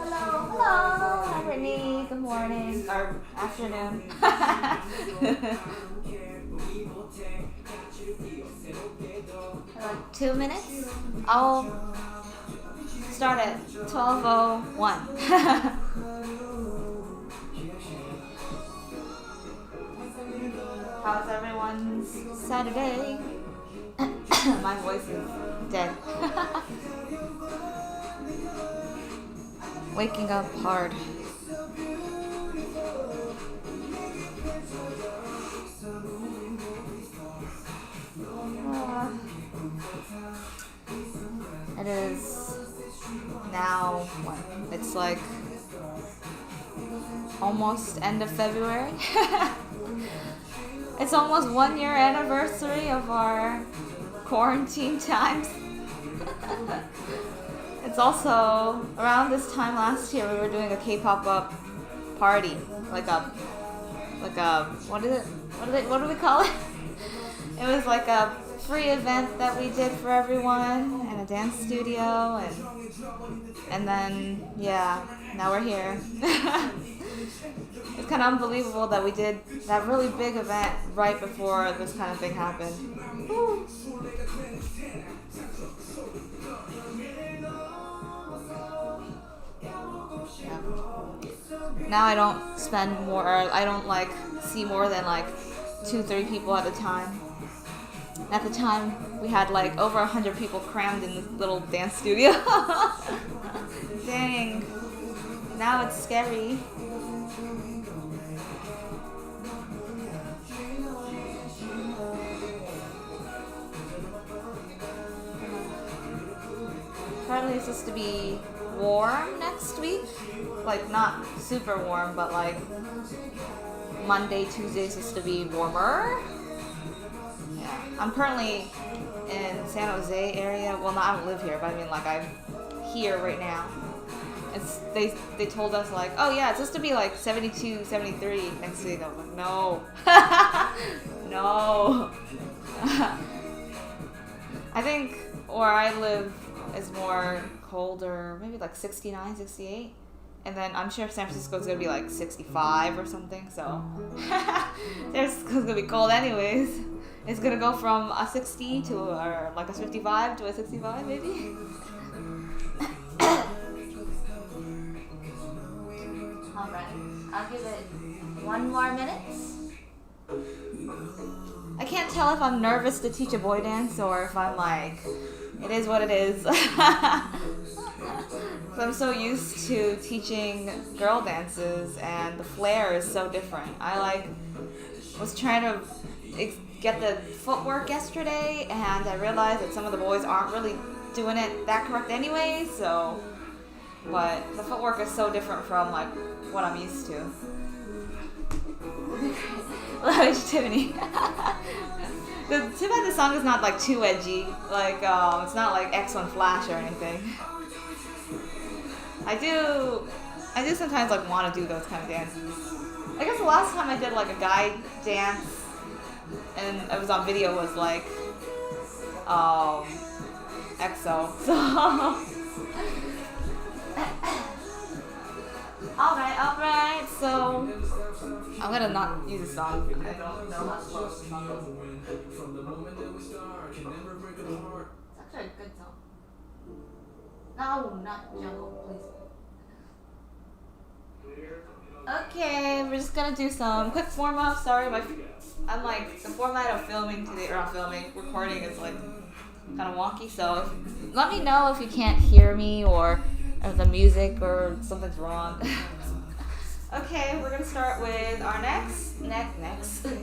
Hello. Hi, Brittany. Good morning or afternoon. 2 minutes. I'll start at 12:01. How's everyone's Saturday? My voice is dead. Waking up hard. It is now what? It's like almost end of February. It's almost 1 year anniversary of our quarantine times. It's also around this time last year we were doing a K-pop up party, like a what is it? What do we call it? It was like a free event that we did for everyone in a dance studio, and then yeah, now we're here. It's kind of unbelievable that we did that really big event right before this kind of thing happened. Woo. Yeah. Now I don't see more than like 2-3 people at a time. At the time, we had like over 100 people crammed in this little dance studio. Dang. Now it's scary. Apparently it's supposed to be warm next week. Like not super warm, but like Monday, Tuesday is supposed to be warmer. Yeah. I'm currently in San Jose area. Well, I don't live here, but I mean like I'm here right now. They told us like, oh yeah, it's supposed to be like 72, 73 next week. I was like, no. No. I think where I live is more colder, maybe like 69, 68. And then I'm sure San Francisco's gonna be like 65 or something, so San Francisco's gonna be cold anyways. It's gonna go from a 60 to like a 55 to a 65 maybe. Alright, I'll give it 1 more minute. I can't tell if I'm nervous to teach a boy dance or if I'm like, it is what it is. I'm so used to teaching girl dances and the flair is so different. I was trying to get the footwork yesterday and I realized that some of the boys aren't really doing it that correct anyway, so but the footwork is so different from like what I'm used to. Tiffany. Too bad the song is not like too edgy. Like it's not like X1 Flash or anything. I do sometimes like want to do those kind of dances. I guess the last time I did like a guy dance and it was on video was like EXO. So alright, so I'm gonna not use a song. I don't know how to close the song. It's actually a good song. No, not Jungle, please. Okay, we're just gonna do some quick warm up. Sorry, I'm like the format of filming today, or not filming, recording is like kind of wonky. So let me know if you can't hear me or if the music or something's wrong. Okay, we're gonna start with our necks.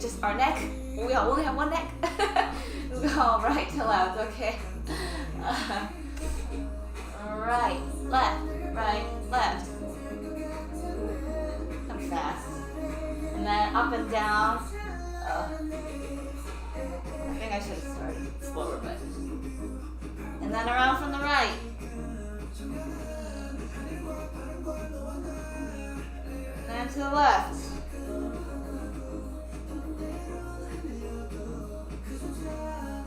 Just our neck. We only have one neck. We'll go right to left, okay? Right, left. Come fast. And then up and down. I think I should have started slower, but. And then around from the right. And then to the left.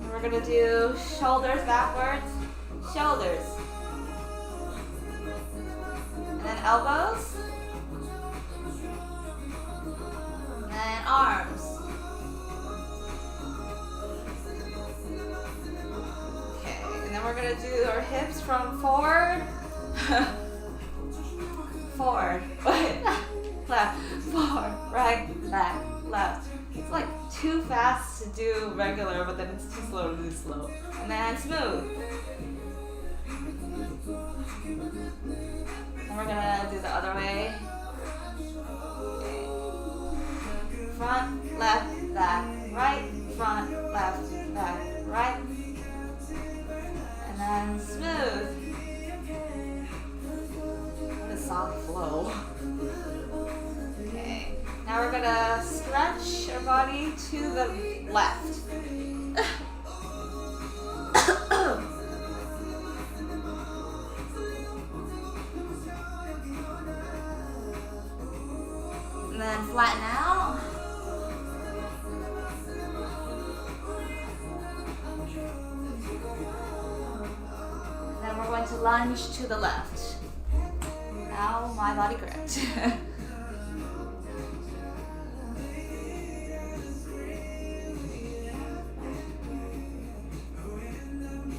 And we're gonna do shoulders backwards, shoulders. And then elbows. And then arms. Okay, and then we're gonna do our hips from forward. Forward, left, forward, right, left. It's like too fast to do regular, but then it's too slow to do slow. And then smooth. And we're gonna do the other way. Okay. Front, left, back, right, front, left, back, right. And then smooth. Soft flow. Okay, now we're gonna stretch our body to the left. And then flatten out. And then we're going to lunge to the left. Now my body correct.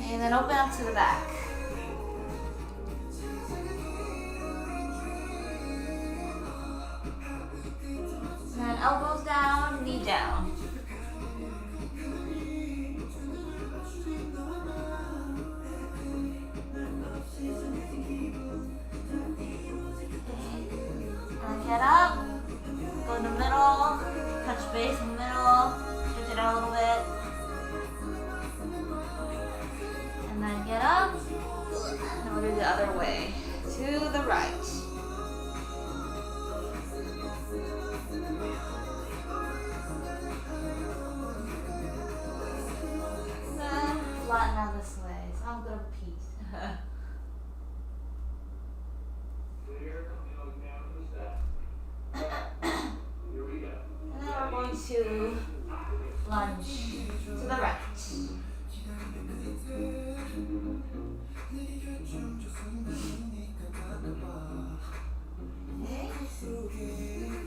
And then open up to the back. And then elbows down, knee down. Get up, go in the middle, touch base in the middle, stretch it out a little bit. And then get up, and we'll do the other way, to the right. Then flatten out this way, so I'm gonna repeat. And then we're going to lunge to the right. Okay.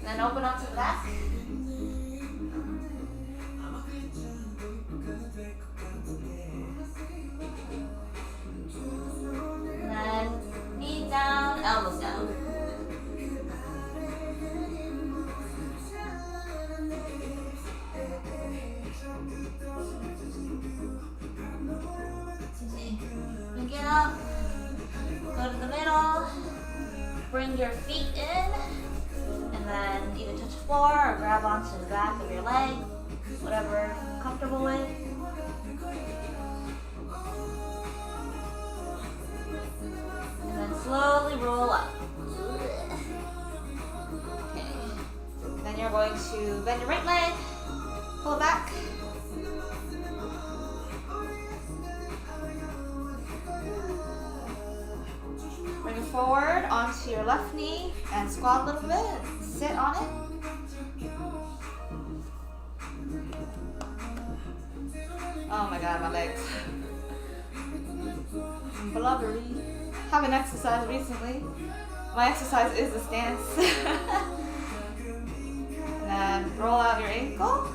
Then open up to the back. And then knee down, elbows down. And get up, go to the middle, bring your feet in, and then either touch the floor or grab onto the back of your leg, whatever you're comfortable with. And then slowly roll up. Okay. Then you're going to bend your right leg, pull it back. Bring it forward onto your left knee and squat a little bit and sit on it. Oh my god, my legs. I'm blubbery. Haven't exercised recently. My exercise is the stance. And then roll out your ankle.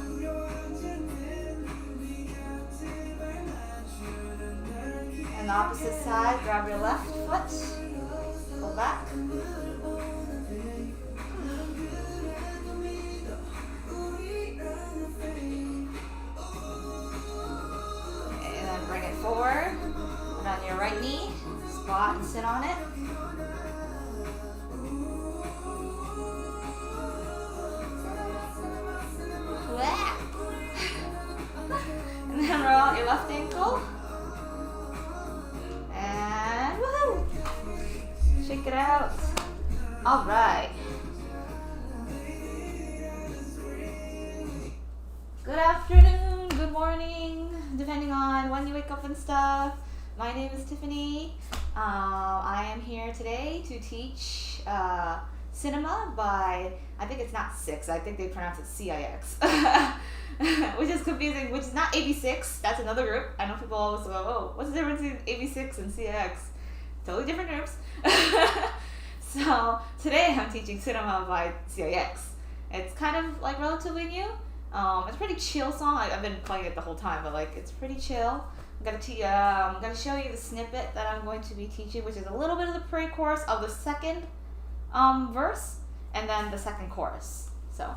And the opposite side, grab your left foot. Pull back. And then bring it forward. Put on your right knee. Squat and sit on it. left ankle. And woohoo! Shake it out. All right. Good afternoon, good morning, depending on when you wake up and stuff. My name is Tiffany. I am here today to teach cinema by, I think it's not CIX, I think they pronounce it CIX. Which is confusing, which is not AB6, that's another group. I know people always go, oh, what's the difference between AB6 and CIX? Totally different groups. So today I'm teaching cinema by CIX. It's kind of like relatively new. It's a pretty chill song. I've been playing it the whole time, but like it's pretty chill. I'm gonna show you the snippet that I'm going to be teaching, which is a little bit of the pre-chorus of the second verse, and then the second chorus. So.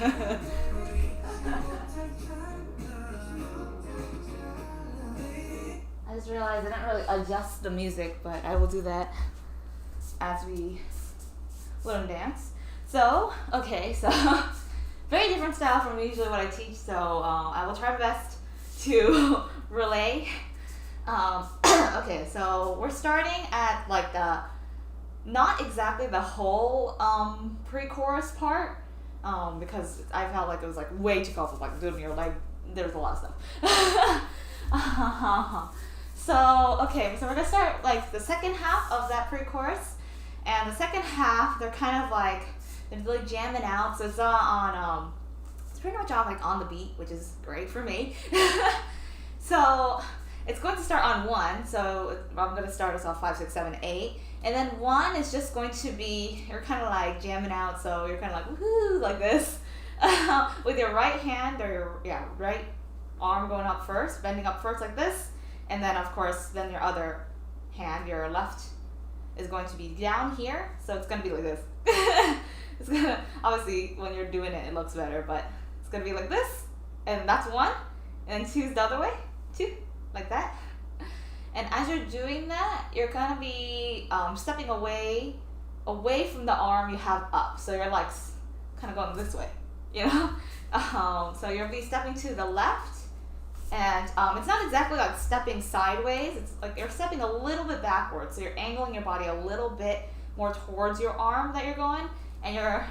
I just realized I didn't really adjust the music, but I will do that as we let them dance. So, okay, so very different style from usually what I teach, so I will try my best to relay. Okay, so we're starting at like the, not exactly the whole pre-chorus part, because I felt like it was like way too colorful, like doing your leg, there's a lot of stuff. So, okay, so we're gonna start like the second half of that pre-chorus, and the second half, they're kind of like, they're really jamming out, so it's on, it's pretty much on like on the beat, which is great for me. So, it's going to start on 1, so I'm gonna start us off 5, 6, 7, 8, and then 1 is just going to be, you're kind of like jamming out, so you're kind of like, woohoo, like this, with your right hand, or your, right arm going up first, bending up first like this, and then of course, then your other hand, your left, is going to be down here, so it's going to be like this. It's gonna, obviously, when you're doing it, it looks better, but it's going to be like this, and that's 1, and then 2 is the other way, 2, like that. And as you're doing that, you're going to be stepping away from the arm you have up, so you're like kind of going this way, you know? So you'll be stepping to the left, and it's not exactly like stepping sideways, it's like you're stepping a little bit backwards, so you're angling your body a little bit more towards your arm that you're going, and you're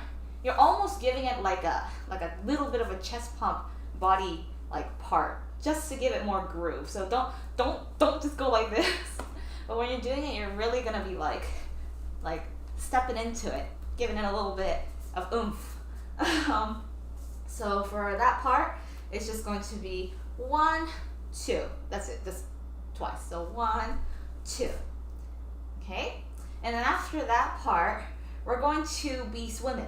almost giving it like a little bit of a chest pump body like part, just to give it more groove. So don't just go like this, but when you're doing it, you're really gonna be like stepping into it, giving it a little bit of oomph. So for that part, it's just going to be 1, 2. That's it, just twice. So 1, 2. Okay? And then after that part, we're going to be swimming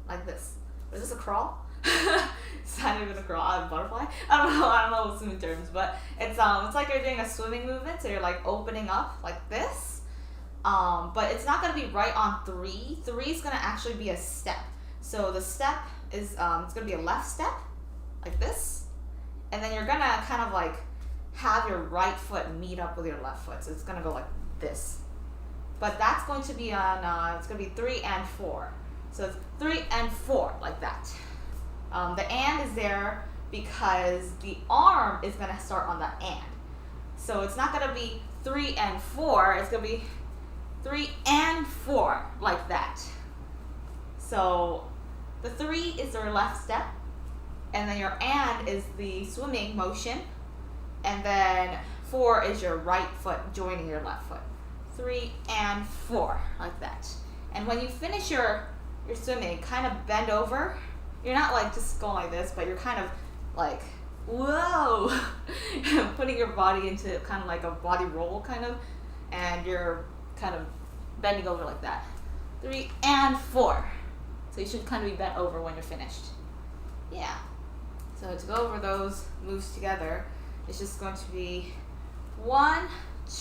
like this. Is this a crawl? It's not even a crawl, a butterfly. I don't know swimming terms, but it's like you're doing a swimming movement, so you're like opening up like this. But it's not gonna be right on 3. 3 is gonna actually be a step. So the step is it's gonna be a left step, like this, and then you're gonna kind of like have your right foot meet up with your left foot. So it's gonna go like this. But that's going to be on it's gonna be 3 and 4. So it's 3 and 4 like that. The and is there because the arm is gonna start on the and. So it's not gonna be 3 and 4. It's gonna be 3 and 4 like that. So the 3 is your left step, and then your and is the swimming motion, and then 4 is your right foot joining your left foot. 3 and 4 like that. And when you finish your you're swimming, kind of bend over. You're not like just going like this, but you're kind of like, whoa, putting your body into kind of like a body roll kind of, and you're kind of bending over like that. 3 and 4. So you should kind of be bent over when you're finished. Yeah. So to go over those moves together, it's just going to be 1,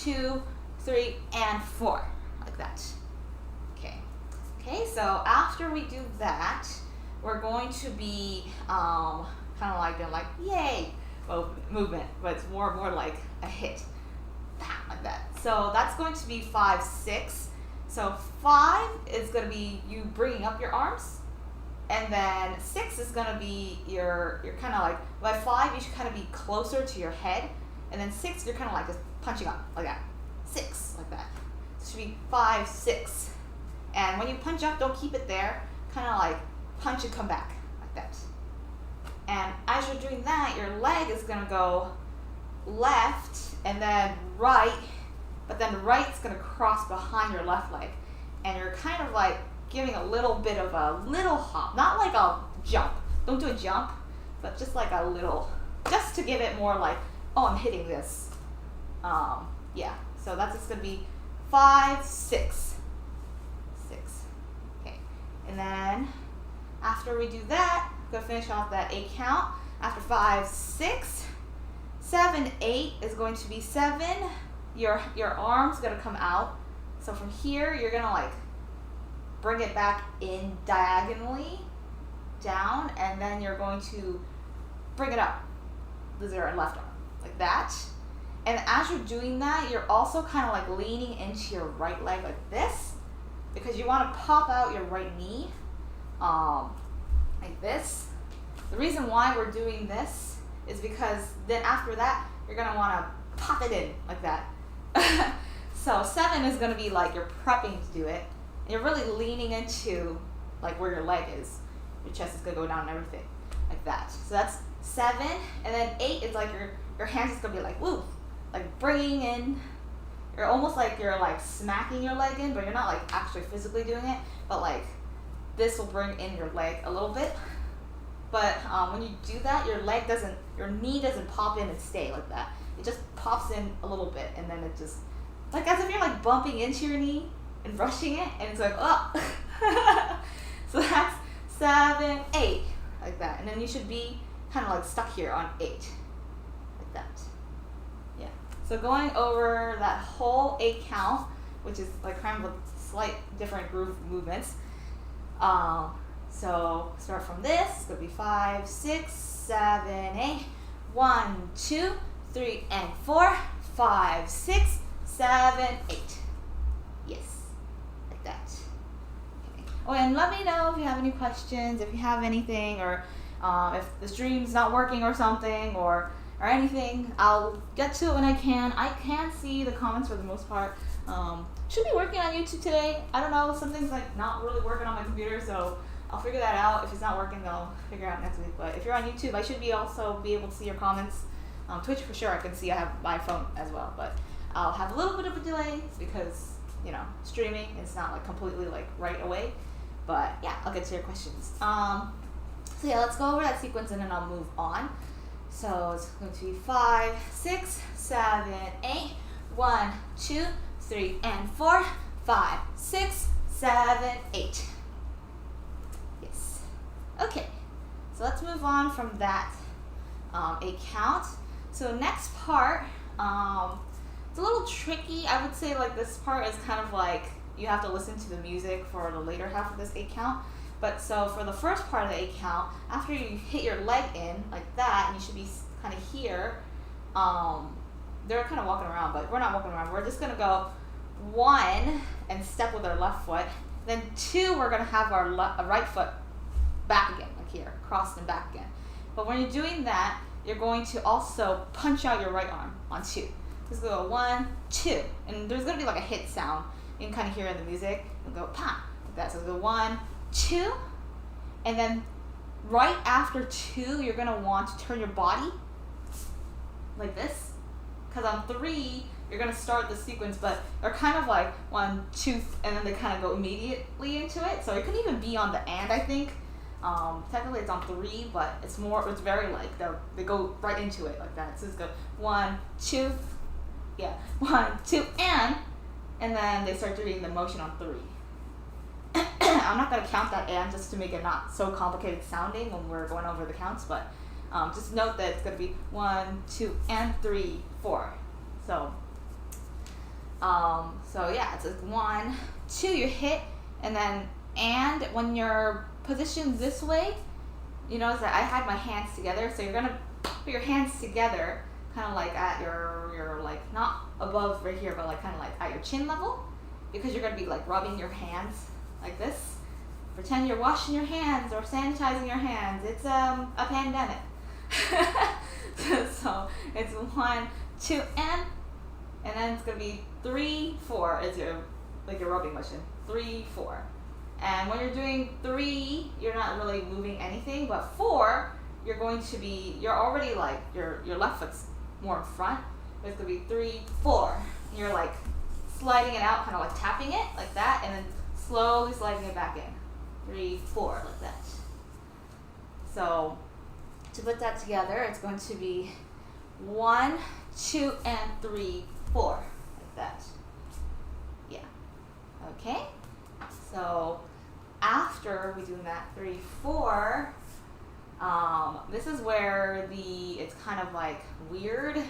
2, 3, and 4, like that. Okay. Okay, so after we do that, we're going to be kind of like doing like yay movement, but it's more like a hit, like that. So that's going to be 5, 6. So 5 is going to be you bringing up your arms, and then 6 is going to be you're kind of like, by 5 you should kind of be closer to your head, and then 6 you're kind of like just punching up like that. 6 like that. So it should be 5, 6. And when you punch up, don't keep it there. Kind of like punch and come back like that. And as you're doing that, your leg is going to go left and then right, but then right's going to cross behind your left leg. And you're kind of like giving a little bit of a little hop, not like a jump. Don't do a jump, but just like a little, just to give it more like, oh, I'm hitting this. Yeah, so that's just going to be 5, 6. 6. Okay, and then after we do that, we're going to finish off that 8 count. After 5, 6, 7, 8 is going to be 7. Your arm's going to come out. So from here, you're going to like bring it back in diagonally down, and then you're going to bring it up with your left arm like that. And as you're doing that, you're also kind of like leaning into your right leg like this, because you want to pop out your right knee like this. The reason why we're doing this is because then after that, you're going to want to pop it in like that. So 7 is going to be like you're prepping to do it. And you're really leaning into like where your leg is. Your chest is going to go down and everything like that. So that's 7. And then 8 is like your hands is going to be like, woo, like bringing in. You're almost like you're like smacking your leg in, but you're not like actually physically doing it. But like this will bring in your leg a little bit. But when you do that, your knee doesn't pop in and stay like that. It just pops in a little bit, and then it just, like as if you're like bumping into your knee and rushing it, and it's like, oh. So that's 7, 8, like that. And then you should be kind of like stuck here on 8, like that. Yeah. So going over that whole 8 count, which is like kind of a slight different groove movements. So start from this. It's going to be 5, 6, 7, 8. 1, 2, 3, and 4. 5, 6, 7, 8. Yes, like that. Okay. Oh, and let me know if you have any questions, if you have anything, or if the stream's not working or something, or anything. I'll get to it when I can. I can see the comments for the most part. Should be working on YouTube today. I don't know, something's like not really working on my computer, so I'll figure that out. If it's not working, I'll figure it out next week. But if you're on YouTube, I should also be able to see your comments. Twitch for sure, I can see. I have my phone as well, but I'll have a little bit of a delay because, you know, streaming, it's not like completely like right away. But yeah, I'll get to your questions. So yeah, let's go over that sequence and then I'll move on. So it's going to be 5, 6, 7, 8. 1, 2, 3, and 4. 5, 6, 7, 8. Yes. Okay. So let's move on from that 8 count. So next part, it's a little tricky. I would say like this part is kind of like you have to listen to the music for the later half of this 8 count. But so for the first part of the 8 count, after you hit your leg in like that, and you should be kind of here. They're kind of walking around, but we're not walking around. We're just gonna go 1 and step with our left foot. Then 2, we're gonna have our right foot back again, like here, crossed and back again. But when you're doing that, you're going to also punch out your right arm on 2. Just go 1, 2, and there's gonna be like a hit sound. You can kind of hear in the music. We'll go pa, like that. So go 1, 2, and then right after 2, you're gonna want to turn your body like this. Because on 3, you're gonna start the sequence, but they're kind of like 1, 2, and then they kind of go immediately into it. So it could even be on the and, I think. Technically it's on 3, but it's very like they go right into it like that. So it's go 1, 2, yeah, 1, 2, and then they start doing the motion on 3. I'm not gonna count that and just to make it not so complicated sounding when we're going over the counts, but just note that it's gonna be 1, 2, and 3, 4. So yeah, it's like 1, 2, you hit, and then and when you're positioned this way, you notice that I had my hands together, so you're gonna put your hands together, kind of like at your like not above right here, but like kind of like at your chin level, because you're gonna be like rubbing your hands like this. Pretend you're washing your hands or sanitizing your hands. It's a pandemic. So it's 1, 2, and then it's gonna be 3, 4 is your rubbing motion. 3, 4. And when you're doing 3, you're not really moving anything, but 4, you're already like your left foot's more in front. But it's gonna be 3, 4. You're like sliding it out, kind of like tapping it like that, and then slowly sliding it back in. 3, 4 like that. So to put that together, it's going to be 1, 2, and 3, 4 like that. Yeah. Okay. So after we do that 3, 4, this is where it's kind of like weird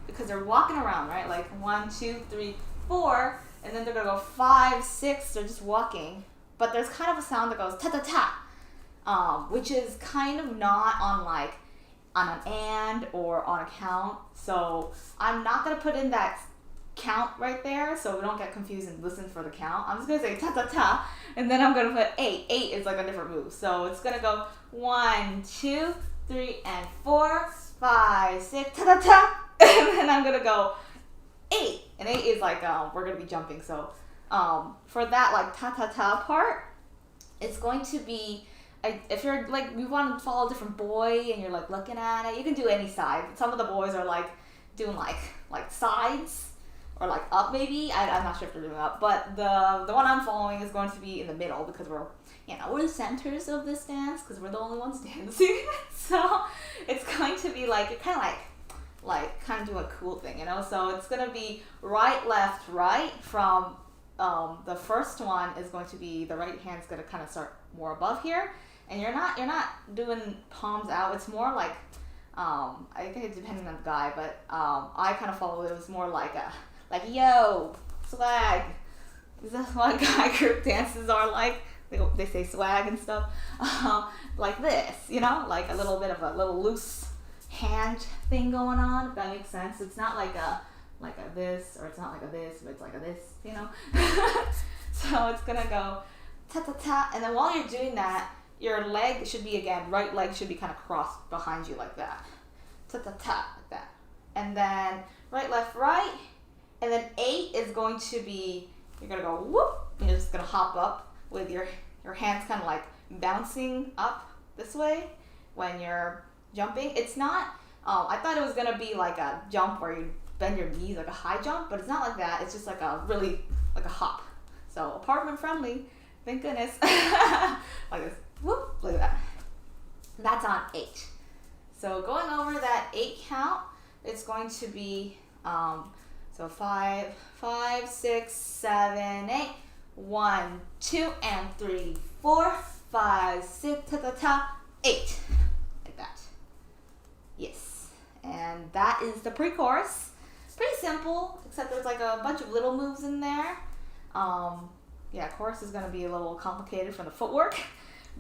because they're walking around, right? Like 1, 2, 3, 4, and then they're gonna go 5, 6. They're just walking, but there's kind of a sound that goes ta ta ta, which is kind of not on an and or on a count. So I'm not gonna put in that count right there, so we don't get confused and listen for the count. I'm just gonna say ta ta ta, and then I'm gonna put 8. 8 is like a different move, so it's gonna go 1, 2, 3, and 4, 5, 6, ta ta ta, and then I'm gonna go 8, and 8 is like we're gonna be jumping. So for that like ta ta ta part, it's going to be if you're like you want to follow a different boy and you're like looking at it, you can do any side. Some of the boys are like doing like sides. Or like up maybe, I'm not sure if they're doing up, but the one I'm following is going to be in the middle because we're the centers of this dance because we're the only ones dancing. So it's going to be like, you're kind of like kind of doing a cool thing, So it's going to be right, left, right from the first one is going to be the right hand's going to kind of start more above here, and you're not doing palms out. It's more like I think it's depending on the guy, but I kind of follow it was more like yo, swag. That's what guy group dances are like. They say swag and stuff. Like this, like a little bit of a little loose hand thing going on, if that makes sense. It's not like a this, or it's not like a this, but it's like a this, So it's gonna go ta ta ta, and then while you're doing that, your leg should be, again, right leg should be kind of crossed behind you like that. Ta ta ta, like that. And then right, left, right. And then 8 is going to be, you're going to go whoop, and you're just going to hop up with your hands kind of like bouncing up this way when you're jumping. It's not, I thought it was going to be like a jump where you bend your knees, like a high jump, but it's not like that. It's just like a hop. So apartment friendly, thank goodness. Like this, whoop, look at that. That's on 8. So going over that 8 count, it's going to be, so 5, 6, 7, 8. 1, 2, and 3, 4, 5, 6, ta ta ta, 8. Like that. Yes. And that is the pre-chorus. Pretty simple, except there's like a bunch of little moves in there. Chorus is going to be a little complicated from the footwork.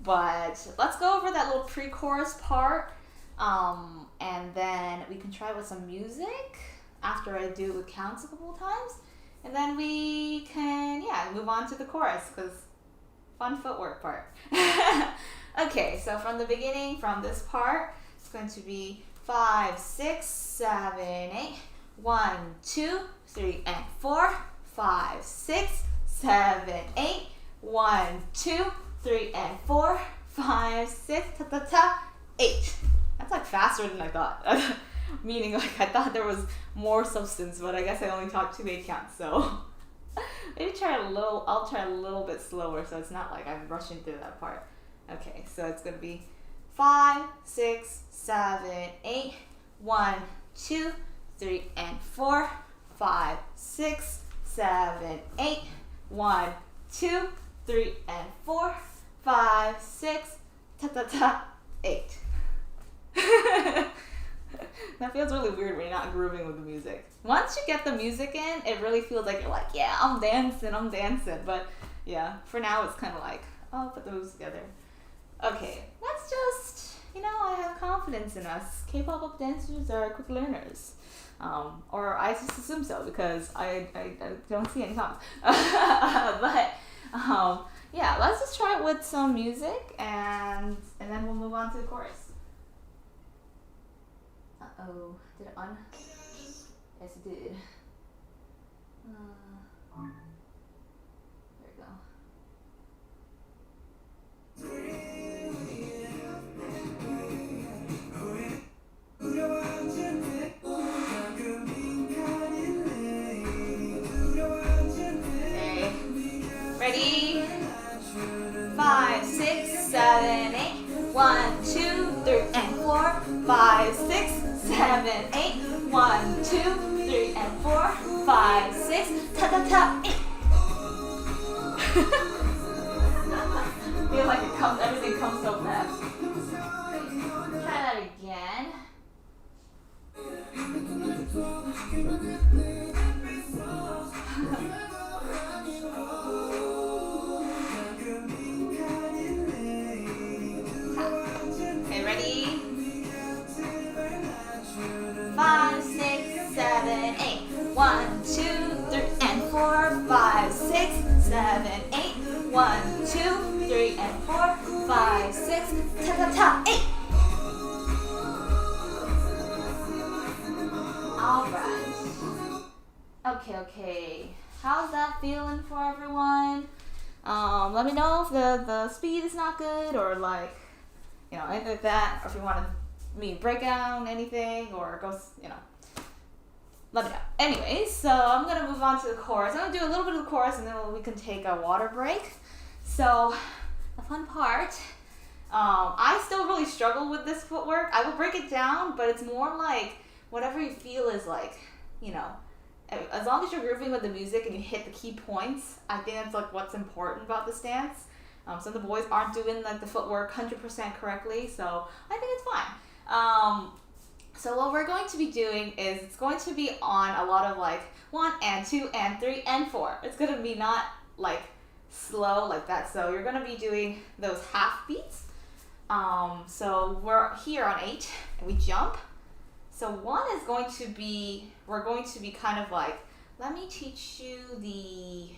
But let's go over that little pre-chorus part. And then we can try with some music after I do the counts a couple of times, and then we can move on to the chorus, because fun footwork part. Okay, so from the beginning, from this part, it's going to be 5, 6, 7, 8. 1, 2, 3, and 4. 5, 6, 7, 8. 1, 2, 3, and 4. 5, 6, ta ta ta, 8. That's like faster than I thought. Meaning, like, I thought there was more substance, but I guess I only taught 2 8 counts, so maybe I'll try a little bit slower so it's not like I'm rushing through that part. Okay, so it's gonna be 5, 6, 7, 8, 1, 2, 3, and 4, 5, 6, 7, 8, 1, 2, 3, and 4, 5, 6, ta ta ta, 8. That feels really weird when you're not grooving with the music. Once you get the music in, it really feels like you're like, yeah, I'm dancing. But yeah, for now it's kind of like, oh, put the moves together. Okay, let's just, I have confidence in us. K-pop dancers are quick learners. Or I just assume so because I don't see any comments. But yeah, let's just try it with some music and then we'll move on to the chorus. Uh-oh, did it on? Yes, it did. There we go. Okay, ready? 5, 6, 7, 8. 1, 2, 3, and 4, 5, 6, 7, 8. 1, 2, 3, and 4, 5, 6. Ta ta ta. 8. I feel like everything comes so fast. Try that again. Okay, ready? 5, 6, 7, 8. 1, 2, 3, and 4, 5, 6, 7, 8. 1, 2, 3, and 4, 5, 6. Ta ta ta. 8. Alright. Okay. How's that feeling for everyone? Let me know if the speed is not good or like, anything like that, or if you want me to break down anything or go, let me know. Anyways, so I'm gonna move on to the chorus. I'm gonna do a little bit of the chorus and then we can take a water break. So the fun part, I still really struggle with this footwork. I will break it down, but it's more like whatever you feel is like, as long as you're grooving with the music and you hit the key points, I think that's like what's important about this dance. Some of the boys aren't doing like the footwork 100% correctly, so I think it's fine. So what we're going to be doing is it's going to be on a lot of like 1 and 2 and 3 and 4. It's going to be not like slow like that. So you're going to be doing those half beats. So we're here on 8 and we jump. So 1 is going to be, we're going to be kind of like, let me teach you the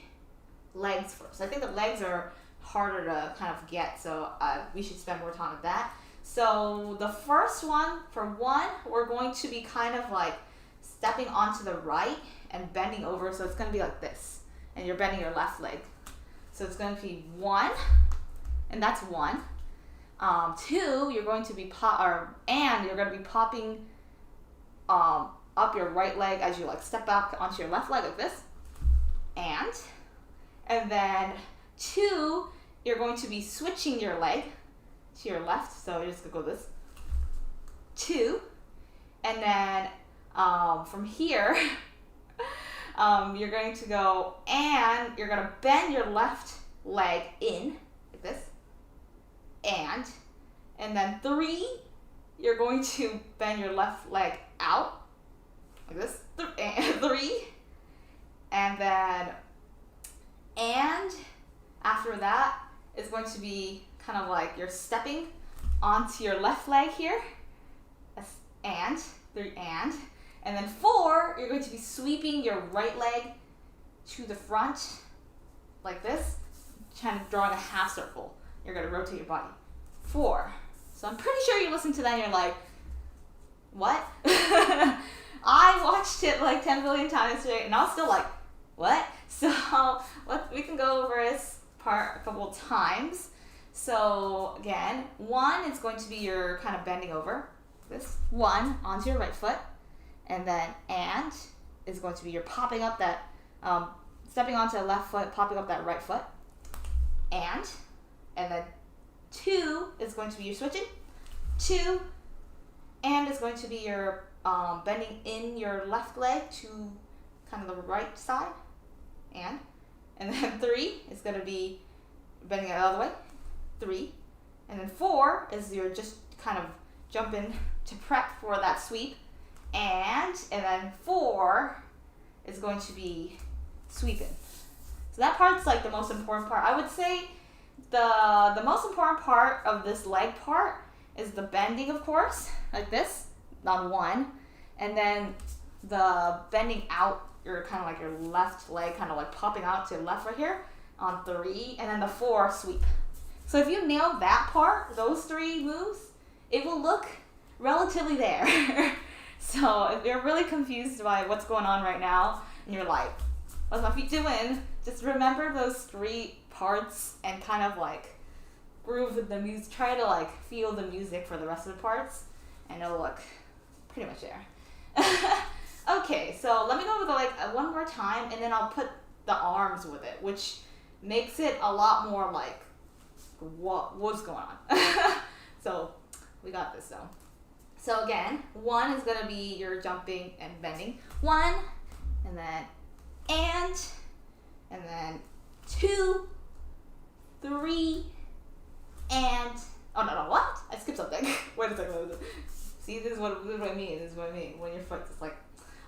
legs first. I think the legs are harder to kind of get, so we should spend more time with that. So the first one, for 1, we're going to be kind of like stepping onto the right and bending over, so it's going to be like this, and you're bending your left leg. So it's going to be 1, and that's 1. 2, you're going to be you're going to be popping up your right leg as you like step back onto your left leg like this, and then 2, you're going to be switching your leg to your left, so you're just gonna go this 2, and then from here you're going to go and you're gonna bend your left leg in like this, and then 3, you're going to bend your left leg out like this, 3, and then after that it's going to be kind of like you're stepping onto your left leg here, and 3, and then 4, you're going to be sweeping your right leg to the front like this, kind of drawing a half circle. You're going to rotate your body. 4. So I'm pretty sure you listen to that and you're like, what? I watched it like 10 billion times straight and I was still like, what? So we can go over this part a couple times. So again, 1 is going to be your kind of bending over. this, 1 onto your right foot, and then and is going to be you're popping up that, stepping onto the left foot, popping up that right foot, and then 2 is going to be your switching, 2, and is going to be your bending in your left leg to kind of the right side, and then 3 is going to be bending it the other way, 3, and then 4 is you're just kind of jumping to prep for that sweep, and then 4 is going to be sweeping. So that part's like the most important part. I would say the most important part of this leg part is the bending, of course, like this, on 1, and then the bending out your kind of like your left leg, kind of like popping out to the left right here on 3, and then the 4 sweep. So if you nail that part, those 3 moves, it will look relatively there. So if you're really confused by what's going on right now, and you're like, what's my feet doing? Just remember those 3 parts and kind of like groove with the music. Try to like feel the music for the rest of the parts, and it'll look pretty much there. Okay, so let me go over the leg one more time, and then I'll put the arms with it, which makes it a lot more like what's going on. So we got this though. So again, 1 is gonna be your jumping and bending. 1, and then 2, 3, and oh no, what? I skipped something. Wait a second. See, this is what I mean. This is what I mean when your foot's just like,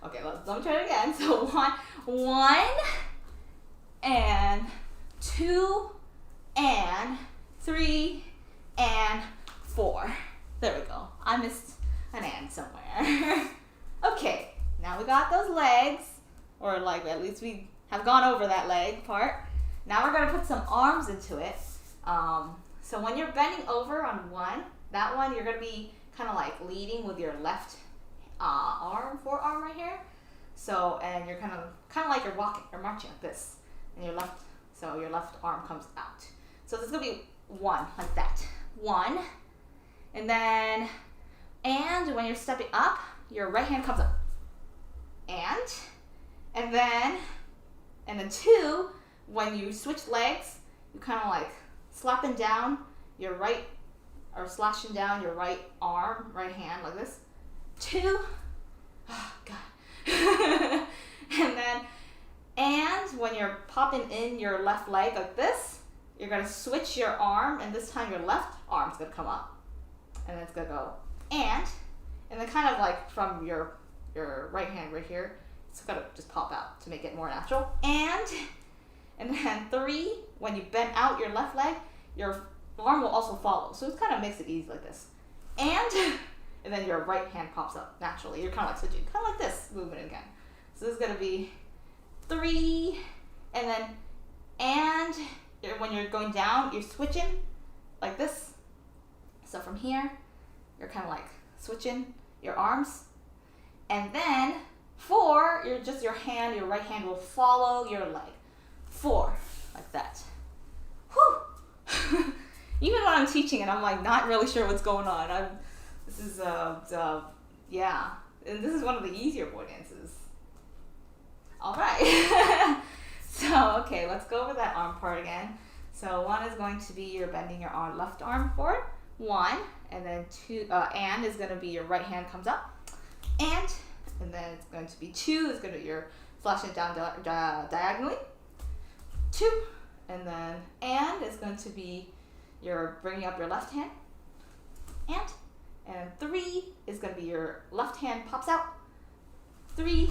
okay, let me try it again. So 1 and 2 and 3 and 4. There we go. I missed an and somewhere. Okay, now we got those legs, or like at least we have gone over that leg part. Now we're gonna put some arms into it. So when you're bending over on 1, that one you're gonna be kind of like leading with your left forearm right here. So, and you're kind of like you're walking, you're marching like this, and your left, so your left arm comes out. So this is gonna be 1 like that, 1, and then, and when you're stepping up, your right hand comes up, and then 2, when you switch legs, you kind of like slapping down your right, or slashing down your right arm, right hand like this, 2, oh God, and when you're popping in your left leg like this, you're gonna switch your arm, and this time your left arm's gonna come up, and then it's gonna go, and then kind of like from your right hand right here, it's gonna just pop out to make it more natural, and then 3, when you bend out your left leg, your arm will also follow, so it kind of makes it easy like this, and then your right hand pops up naturally. You're kind of like switching, kind of like this movement again. So this is gonna be 3, and then when you're going down, you're switching like this. So from here, you're kind of like switching your arms, and then 4, your right hand will follow your leg. 4, like that. Whew. Even when I'm teaching it, I'm like not really sure what's going on. This is yeah, and this is one of the easier boy dances. All right. So okay, let's go over that arm part again. So 1 is going to be you're bending your left arm forward. 1, and then 2, and is going to be your right hand comes up, and then it's going to be 2 is going to be your flashing down diagonally. 2, and then and is going to be you're bringing up your left hand, and 3 is going to be your left hand pops out. 3,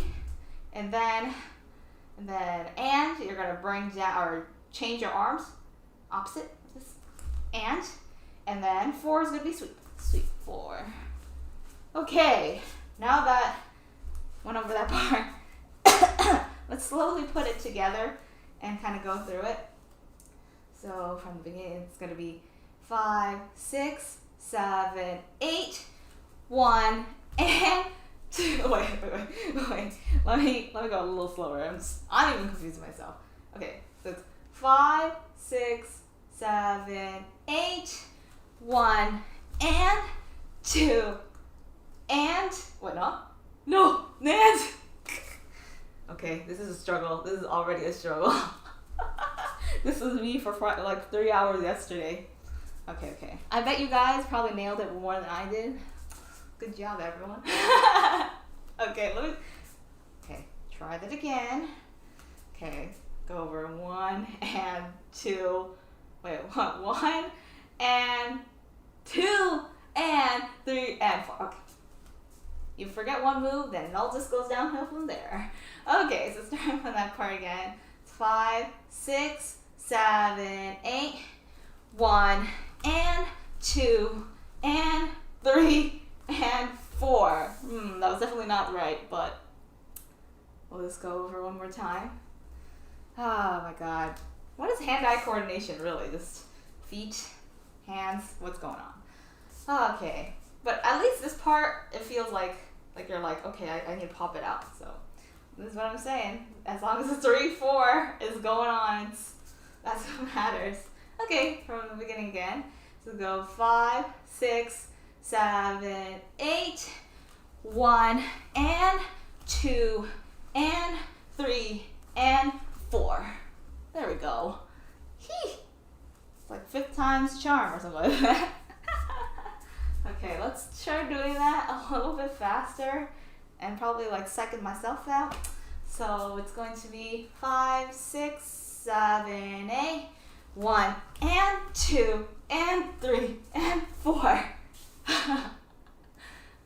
and then you're going to bring down or change your arms opposite this, and then 4 is going to be sweep 4. Okay, now that went over that part, let's slowly put it together and kind of go through it. So from the beginning, it's going to be 5, 6, 7, 8, 1, and 2. Wait. Let me go a little slower. I'm even confusing myself. Okay, so it's 5, 6, 7, 8, 1, and 2, and, wait, no, and, okay, this is a struggle. This is already a struggle. This was me for like 3 hours yesterday. Okay. I bet you guys probably nailed it more than I did. Good job, everyone. Okay, try that again. Okay, go over 1 and 2. Wait, 1 and 2 and 3 and 4. Okay. You forget one move, then it all just goes downhill from there. Okay, so starting from that part again. 5, 6, 7, 8. 1 and 2 and 3 and 4. That was definitely not right, but we'll just go over one more time. Oh my god. What is hand-eye coordination really? Just feet, hands, what's going on? Okay. But at least this part, it feels like you're like, okay, I need to pop it out. So this is what I'm saying. As long as the 3, 4 is going on, that's what matters. Okay, from the beginning again. So go 5, 6, 7, 8, 1 and 2 and 3 and 4. There we go. It's like 5th time's charm or something like that. Okay, let's try doing that a little bit faster and probably like second myself out. So it's going to be 5, 6, 7, 8, 1 and 2 and 3 and 4.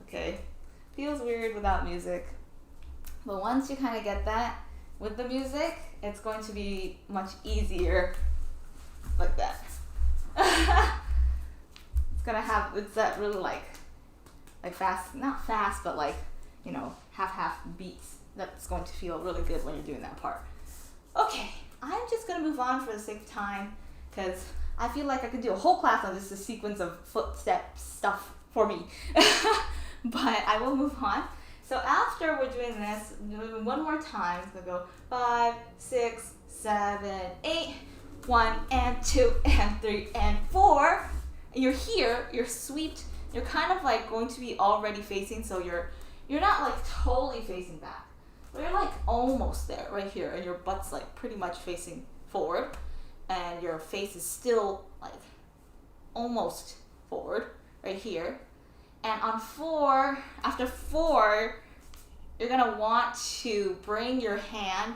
Okay, feels weird without music, but once you kind of get that with the music, it's going to be much easier like that. It's that really like fast, not fast, but like, you know, half beats. That's going to feel really good when you're doing that part. Okay, I'm just gonna move on for the sake of time because I feel like I could do a whole class on just a sequence of footstep stuff for me. But I will move on. So after we're doing this, one more time, it's gonna go 5, 6, 7, 8, 1 and 2 and 3 and 4. And you're here, you're swept, you're kind of like going to be already facing, so you're not like totally facing back, but you're like almost there right here, and your butt's like pretty much facing forward, and your face is still like almost forward right here. And on 4, after 4, you're gonna want to bring your hand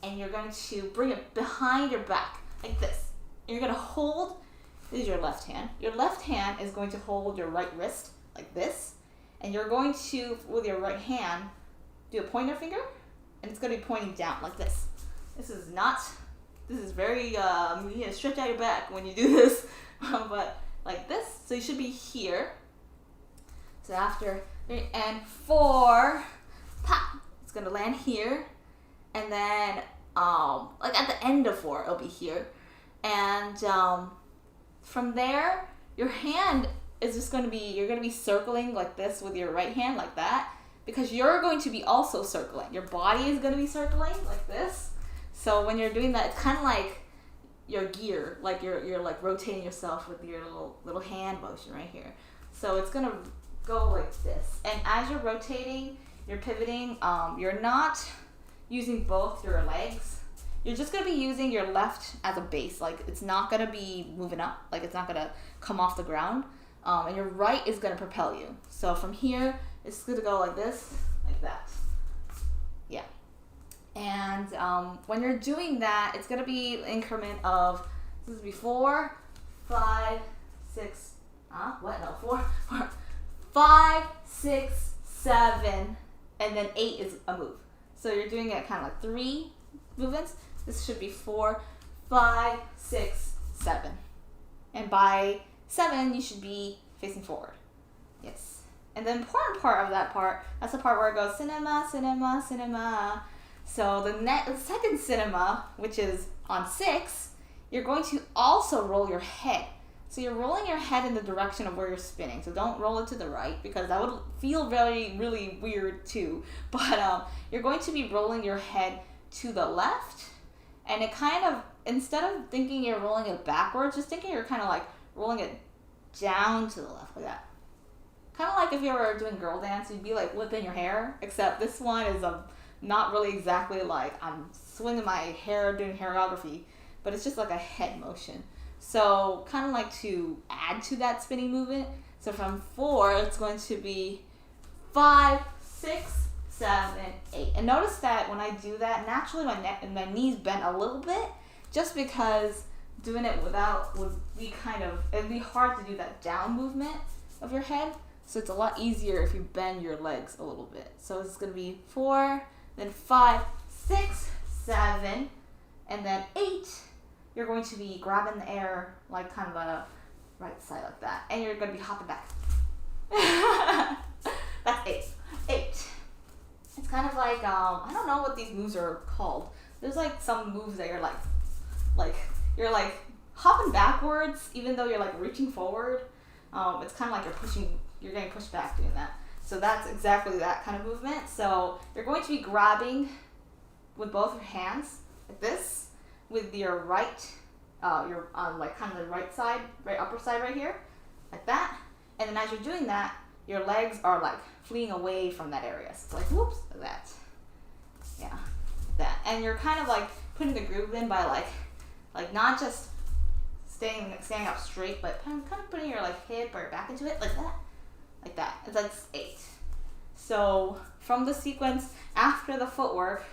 and you're going to bring it behind your back like this. And you're gonna hold, this is your left hand. Your left hand is going to hold your right wrist like this. And you're going to, with your right hand, do a pointer finger, and it's gonna be pointing down like this. This is very, you need to stretch out your back when you do this, but like this. So you should be here. So after 3 and 4, pop, it's gonna land here, and then like at the end of 4, it'll be here, and from there, your hand is just gonna be, you're gonna be circling like this with your right hand, like that, because you're going to be also circling. Your body is gonna be circling like this. So when you're doing that, it's kind of like your gear, like you're like rotating yourself with your little hand motion right here. So it's gonna go like this, and as you're rotating, you're pivoting, you're not using both your legs. You're just gonna be using your left as a base. Like it's not gonna be moving up, like it's not gonna come off the ground, and your right is gonna propel you. So from here, it's gonna go like this, like that. Yeah. And when you're doing that, it's gonna be an increment of, this is before 5, 6, 4, 5, 6, 7, and then 8 is a move. So you're doing it kind of like 3 movements. This should be 4, 5, 6, 7. And by 7, you should be facing forward. Yes. And the important part of that part, that's the part where it goes cinema, cinema, cinema. So the second cinema, which is on 6, you're going to also roll your head. So you're rolling your head in the direction of where you're spinning. So don't roll it to the right, because that would feel really weird too. But you're going to be rolling your head to the left. And it kind of, instead of thinking you're rolling it backwards, just thinking you're kind of like rolling it down to the left like that. Kind of like if you were doing girl dance, you'd be like whipping your hair, except this one is not really exactly like I'm swinging my hair doing choreography, but it's just like a head motion. So kind of like to add to that spinning movement. So from 4, it's going to be 5, 6, 7, 8. And notice that when I do that, naturally my neck and my knees bend a little bit, just because doing it without would be it'd be hard to do that down movement of your head. So it's a lot easier if you bend your legs a little bit. So it's going to be 4, then 5, 6, 7, and then 8. You're going to be grabbing the air like kind of a right side like that. And you're going to be hopping back. That's 8. 8. It's kind of like, I don't know what these moves are called. There's like some moves that you're you're like hopping backwards even though you're like reaching forward. It's kind of like you're getting pushed back doing that. So that's exactly that kind of movement. So you're going to be grabbing with both your hands like this with your right, like kind of the right side, right upper side right here, like that. And then as you're doing that, your legs are like fleeing away from that area. So it's like whoops, like that. Yeah, like that. And you're kind of like putting the groove in by like not just standing up straight, but kind of putting your like hip or your back into it like that. Like that. And that's 8. So from the sequence after the footwork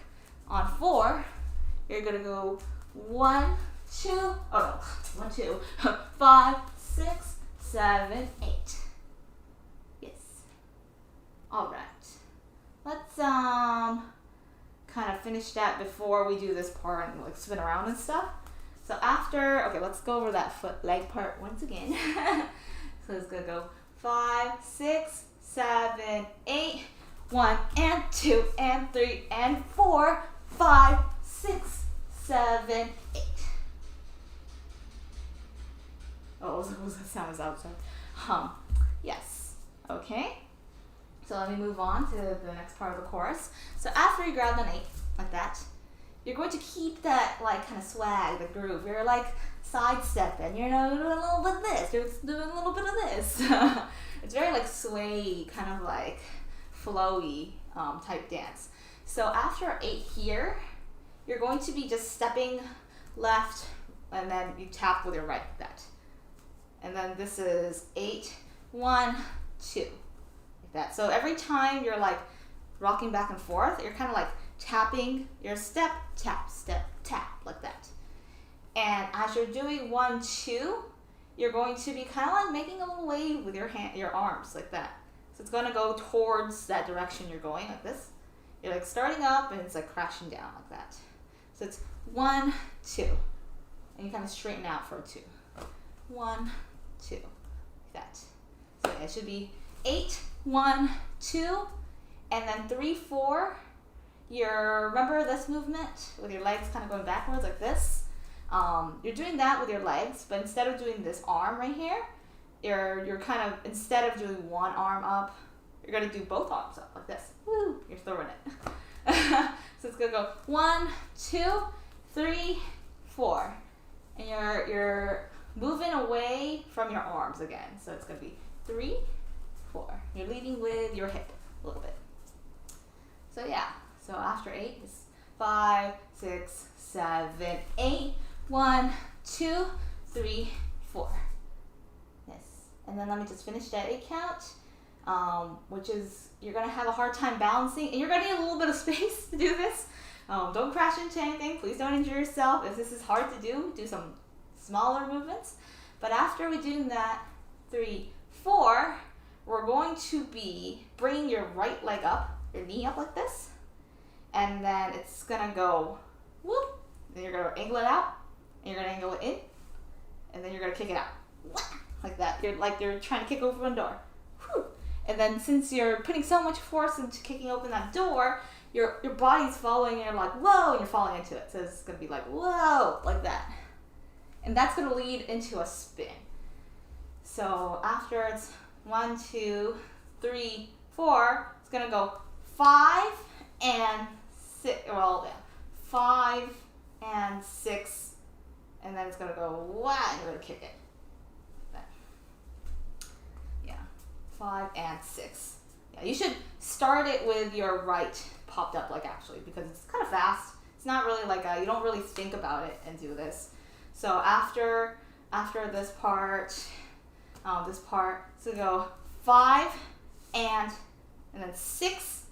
on 4, you're gonna go 1, 2, 1, 2, 5, 6, 7, 8. Yes. All right. Let's kind of finish that before we do this part and like spin around and stuff. So after, let's go over that leg part once again. So it's gonna go 5, 6, 7, 8. 1 and 2 and 3 and 4, 5, 6, 7, 8. Oh, what was that sound? Was outside? Yes. Okay. So let me move on to the next part of the chorus. So after you grab an 8 like that, you're going to keep that like kind of swag, the groove. You're like sidestepping. You're doing a little bit of this. You're doing a little bit of this. It's very like sway, kind of like flowy type dance. So after 8 here, you're going to be just stepping left, and then you tap with your right like that. And then this is 8, 1, 2, like that. So every time you're like rocking back and forth, you're kind of like tapping your step, tap, like that. And as you're doing 1, 2, you're going to be kind of like making a little wave with your arms like that. So it's going to go towards that direction you're going like this. You're like starting up and it's like crashing down like that. So it's 1, 2. And you kind of straighten out for 2. 1, 2. Like that. So it should be 8, 1, 2. And then 3, 4. Remember this movement with your legs kind of going backwards like this? You're doing that with your legs, but instead of doing this arm right here, you're kind of, instead of doing one arm up, you're going to do both arms up like this. Woo! You're throwing it. So it's going to go 1, 2, 3, 4. And you're moving away from your arms again. So it's going to be 3, 4. You're leading with your hip a little bit. So yeah. So after 8 is 5, 6, 7, 8. 1, 2, 3, 4. Yes. And then let me just finish that 8 count, which is, you're going to have a hard time balancing, and you're going to need a little bit of space to do this. Don't crash into anything. Please don't injure yourself. If this is hard to do some smaller movements. But after we do that 3, 4, we're going to be bringing your right leg up, your knee up like this. And then it's going to go whoop. Then you're going to angle it out. And you're going to angle it in. And then you're going to kick it out. Like that. You're trying to kick open a door. Whew. And then since you're putting so much force into kicking open that door, your body's following and you're like, whoa, and you're falling into it. So it's going to be like, whoa, like that. And that's going to lead into a spin. So after it's 1, 2, 3, 4, it's going to go 5 and 6. Well, yeah, 5 and 6, and then it's going to go, wow, and you're going to kick it. Yeah. 5, and 6. Yeah, you should start it with your right popped up leg actually, because it's kind of fast. It's not really like you don't really think about it and do this. So after this part, so go 5 and then 6.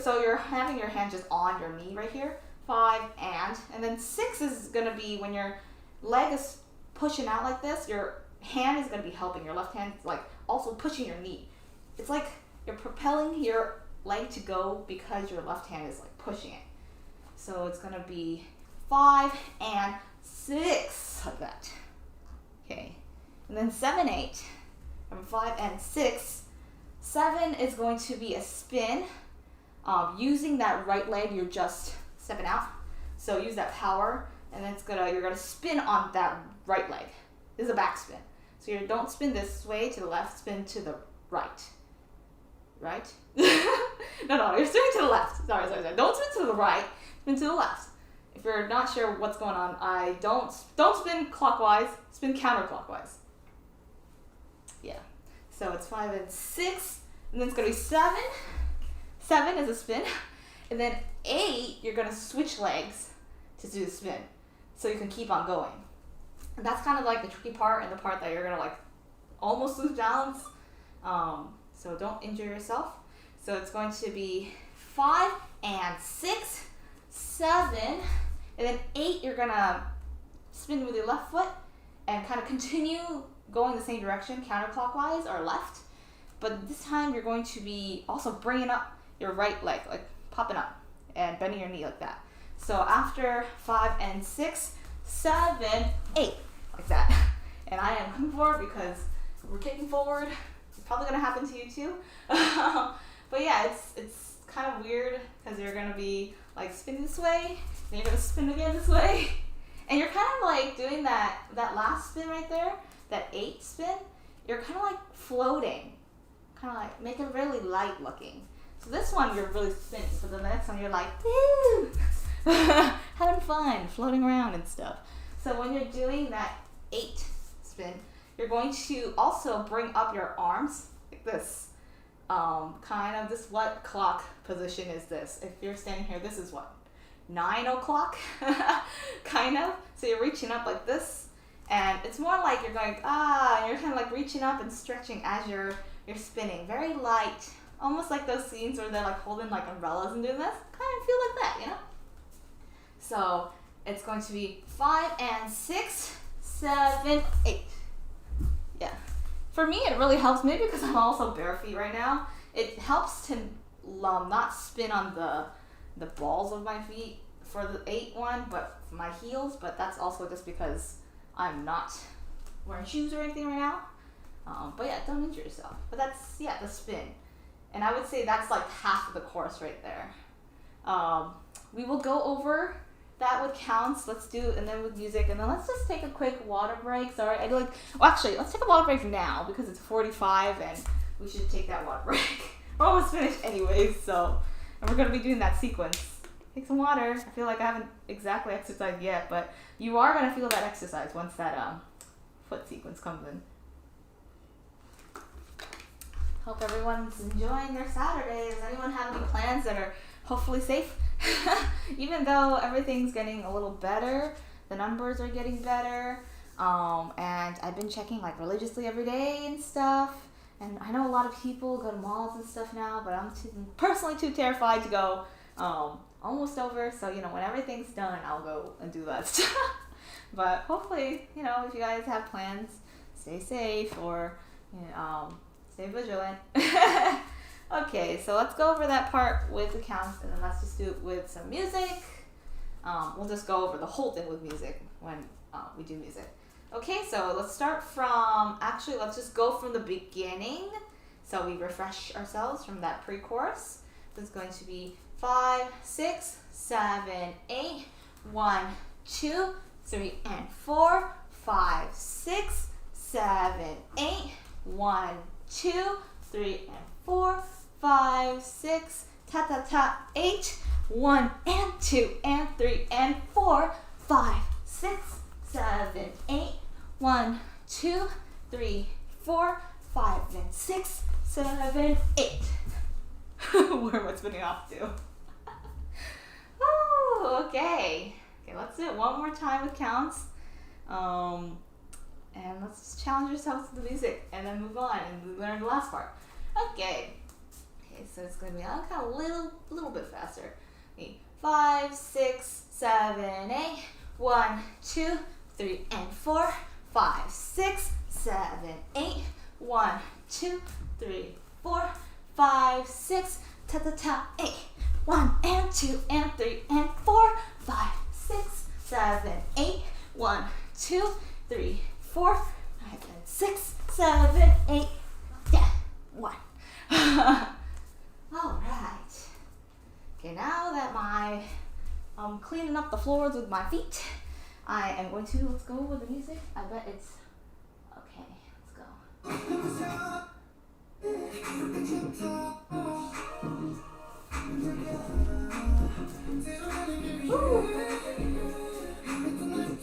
So you're having your hand just on your knee right here. 5 and then 6 is gonna be when your leg is pushing out like this. Your hand is gonna be helping. Your left hand is like also pushing your knee. It's like you're propelling your leg to go because your left hand is like pushing it. So it's gonna be 5 and 6 like that. Okay, and then 7, 8. From 5 and 6. 7 is going to be a spin. Using that right leg, you're just stepping out. So use that power, and then you're gonna spin on that right leg. This is a back spin. So you don't spin this way to the left, spin to the right. Right? No, you're spinning to the left. Sorry. Don't spin to the right, spin to the left. If you're not sure what's going on, don't spin clockwise, spin counterclockwise. Yeah. So it's 5 and 6, and then it's gonna be 7. 7 is a spin, and then 8, you're gonna switch legs to do the spin, so you can keep on going. And that's kind of like the tricky part and the part that you're gonna like almost lose balance. So don't injure yourself. So it's going to be 5 and 6, 7, and then 8, you're gonna spin with your left foot and kind of continue going the same direction, counterclockwise or left. But this time you're going to be also bringing up your right leg, like popping up and bending your knee like that. So after 5 and 6, 7, 8, like that. And I am coming forward because we're kicking forward. It's probably gonna happen to you too. But yeah, it's kind of weird because you're gonna be like spinning this way, then you're gonna spin again this way. And you're kind of like doing that last spin right there, that 8 spin, you're kind of like floating, kind of like make it really light looking. So this one you're really spinning, but the next one you're like, woo, having fun, floating around and stuff. So when you're doing that 8 spin, you're going to also bring up your arms like this. Kind of this, what clock position is this? If you're standing here, this is what? 9 o'clock, kind of. So you're reaching up like this, and it's more like you're going, and you're kind of like reaching up and stretching as you're spinning. Very light, almost like those scenes where they're like holding like umbrellas and doing this. Kind of feel like that, you know? So it's going to be 5 and 6, 7, 8. Yeah. For me, it really helps, maybe because I'm also bare feet right now. It helps to not spin on the balls of my feet for the 8 one, but for my heels. But that's also just because I'm not wearing shoes or anything right now. But yeah, don't injure yourself. But that's, yeah, the spin. And I would say that's like half of the course right there. We will go over that with counts. Let's do, and then with music, and then let's just take a quick water break. Sorry, actually, let's take a water break now because it's 45 and we should take that water break. We're almost finished anyways, so, and we're gonna be doing that sequence. Take some water. I feel like I haven't exactly exercised yet, but you are gonna feel that exercise once that foot sequence comes in. Hope everyone's enjoying their Saturday. Does anyone have any plans that are hopefully safe? Even though everything's getting a little better, the numbers are getting better, and I've been checking like religiously every day and stuff, and I know a lot of people go to malls and stuff now, but I'm personally too terrified to go. Almost over, so you know, when everything's done, I'll go and do that stuff. But hopefully, you know, if you guys have plans, stay safe or, you know, stay vigilant. Okay, so let's go over that part with the counts, and then let's just do it with some music. We'll just go over the whole thing with music when we do music. Okay, so let's start from, actually, let's just go from the beginning. So we refresh ourselves from that pre-chorus. So it's going to be 5, 6, 7, 8, 1, 2, 3, and 4, 5, 6, 7, 8, 1, 2, 3, and 4, 5, 6, ta ta ta, 8, 1, and 2, and 3, and 4, 5, 6, 7, 8, 1, 2, 3, 4, 5, and 6, 7, 8. Where am I spinning off to? Oh, okay. Okay, let's do it one more time with counts. And let's just challenge yourselves to the music and then move on and learn the last part. Okay. Okay, so it's gonna be kind of a little bit faster. 5, 6, 7, 8. 1, 2, 3, and 4. 5, 6, 7, 8. 1, 2, 3, 4. 5, 6, ta ta ta 8. 1 and 2 and 3 and 4. 5, 6, 7, 8. 1, 2, 3, 4. 5 and 6, 7, 8. Yeah, 1. All right. Okay, now that I'm cleaning up the floors with my feet, I am going to, let's go with the music. I bet it's, okay, let's go.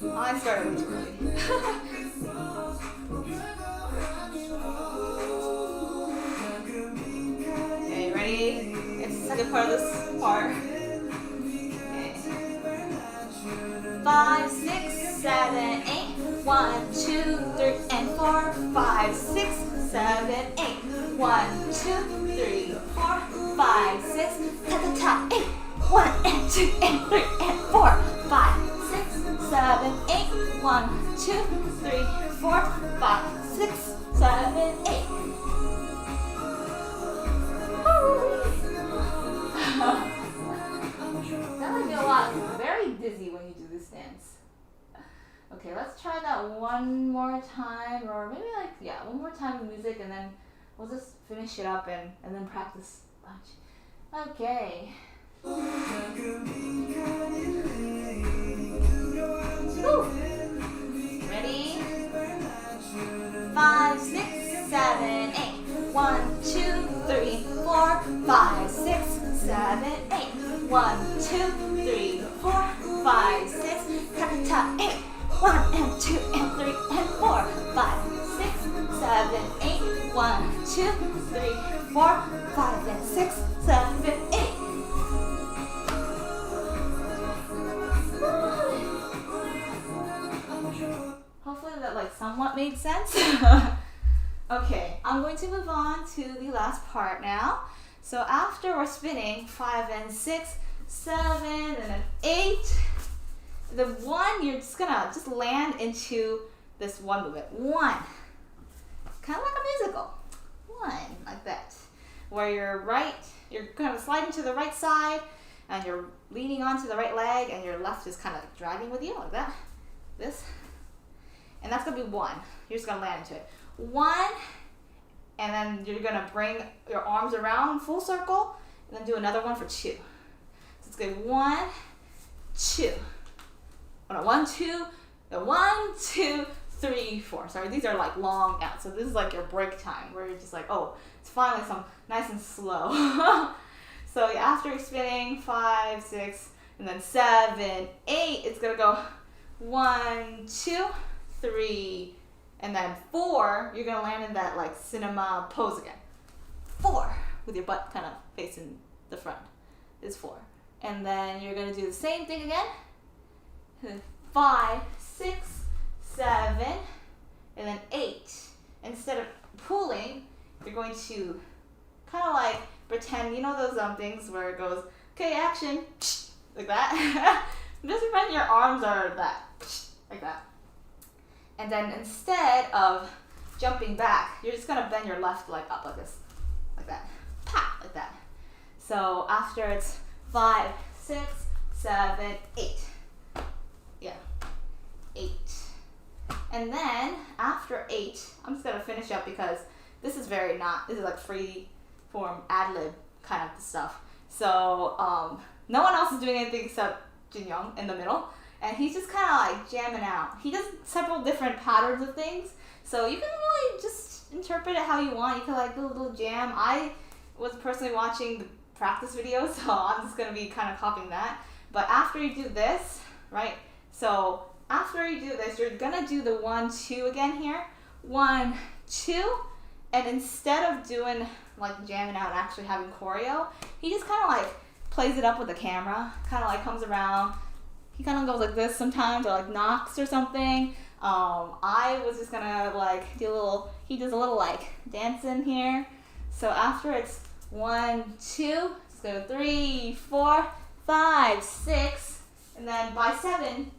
Oh, I started way too early. Okay, ready? It's the second part of this part. Okay. 5, 6, 7, 8. 1, 2, 3, and 4. 5, 6, 7, 8. 1, 2, 3, 4. 5, 6, ta ta ta 8. 1 and 2 and 3 and 4. 5, 6, 7, 8. 1, 2, 3, 4. 5, 6, 7, 8. That would be a lot. Very dizzy when you do this dance. Okay, let's try that one more time, or maybe one more time with music, and then we'll just finish it up and then practice a bunch. Okay. Woo. Ready? 5, 6, 7, 8. 1, 2, 3, 4. 5, 6, 7, 8. 1, 2, 3, 4. 5, 6, ta ta ta 8. 1 and 2 and 3 and 4. 5, 6, 7, 8. 1, 2, 3, 4. 5 and 6, 7, 8. Hopefully that somewhat made sense. Okay, I'm going to move on to the last part now. So after we're spinning 5 and 6, 7, and then 8, the 1, you're just gonna land into this one movement. 1. Kind of like a musical. 1, like that. Where you're kind of sliding to the right side, and you're leaning onto the right leg, and your left is kind of dragging with you, like that. This. And that's gonna be 1. You're just gonna land into it. 1, and then you're gonna bring your arms around full circle, and then do another one for 2. So it's good. 1, 2. 1, 2, 1, 2, 3, 4. Sorry, these are long outs. So this is your break time where you're just oh, it's finally some nice and slow. So after you're spinning 5, 6, and then 7, 8, it's gonna go 1, 2, 3, and then 4. You're gonna land in that cinema pose again. 4 with your butt kind of facing the front is 4, and then you're gonna do the same thing again. 5, 6, 7, and then 8. Instead of pulling, you're going to kind of pretend, those things where it goes, okay, action, like that. Just pretend your arms are like that. And then instead of jumping back, you're just gonna bend your left leg up like this, like that, pa, like that. So after it's 5, 6, 7, 8. Yeah, 8. And then after 8, I'm just gonna finish up because this is this is free form ad-lib kind of stuff. So no one else is doing anything except Jin Young in the middle, and he's just kind of jamming out. He does several different patterns of things, so you can really just interpret it how you want. You can do a little jam. I was personally watching the practice video, so I'm just gonna be kind of copying that. But after you do this, right? So after you do this, you're gonna do the 1, 2 again here. 1, 2, And instead of doing like jamming out and actually having choreo, he just kind of like plays it up with the camera, kind of like comes around. He kind of goes like this sometimes, or like knocks or something. I was just gonna like do a little, he does a little like dancing here. So after it's 1, 2, let's go 3, 4, 5, 6, and then by 7,